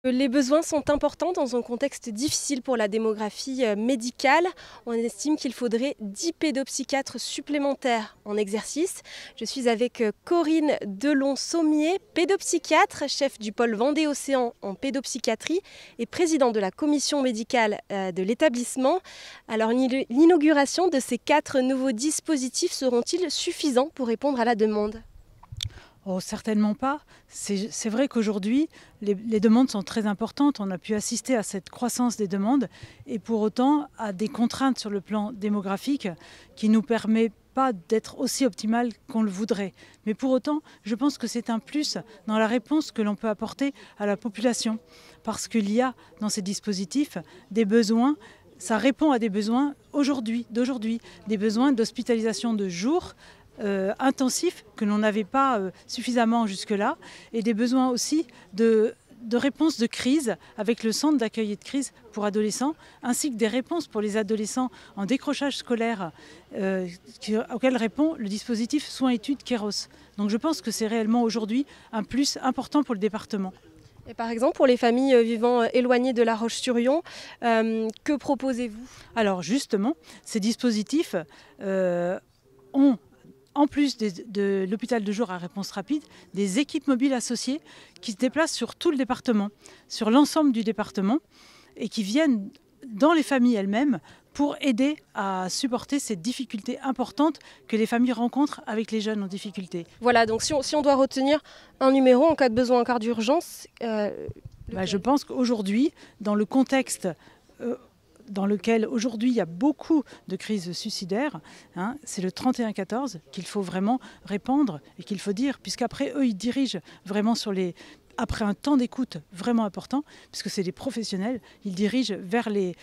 Les besoins sont importants dans un contexte difficile pour la démographie médicale. On estime qu'il faudrait 10 pédopsychiatres supplémentaires en exercice. Je suis avec Corinne Delon-Sommier, pédopsychiatre, chef du pôle Vendée-Océan en pédopsychiatrie et président de la commission médicale de l'établissement. Alors l'inauguration de ces 4 nouveaux dispositifs seront-ils suffisants pour répondre à la demande ? Oh, certainement pas. C'est vrai qu'aujourd'hui, les demandes sont très importantes. On a pu assister à cette croissance des demandes et pour autant à des contraintes sur le plan démographique qui ne nous permettent pas d'être aussi optimal qu'on le voudrait. Mais pour autant, je pense que c'est un plus dans la réponse que l'on peut apporter à la population. Parce qu'il y a dans ces dispositifs des besoins. Ça répond à des besoins d'aujourd'hui, des besoins d'hospitalisation de jour, intensifs que l'on n'avait pas suffisamment jusque-là et des besoins aussi de réponse de crise avec le centre d'accueil et de crise pour adolescents ainsi que des réponses pour les adolescents en décrochage scolaire auxquelles répond le dispositif soins-études Kéros. Donc je pense que c'est réellement aujourd'hui un plus important pour le département. Et par exemple, pour les familles vivant éloignées de La Roche-sur-Yon, que proposez-vous ? Alors justement, ces dispositifs ont en plus de l'hôpital de jour à réponse rapide, des équipes mobiles associées qui se déplacent sur tout le département, sur l'ensemble du département, et qui viennent dans les familles elles-mêmes pour aider à supporter ces difficultés importantes que les familles rencontrent avec les jeunes en difficulté. Voilà, donc si on doit retenir un numéro en cas de besoin, en cas d'urgence... je pense qu'aujourd'hui, dans le contexte... dans lequel aujourd'hui il y a beaucoup de crises suicidaires, c'est le 3114 qu'il faut vraiment répandre et qu'il faut dire, puisqu'après eux ils dirigent vraiment après un temps d'écoute vraiment important, puisque c'est des professionnels, ils dirigent vers les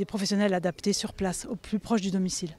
professionnels adaptés sur place, au plus proche du domicile.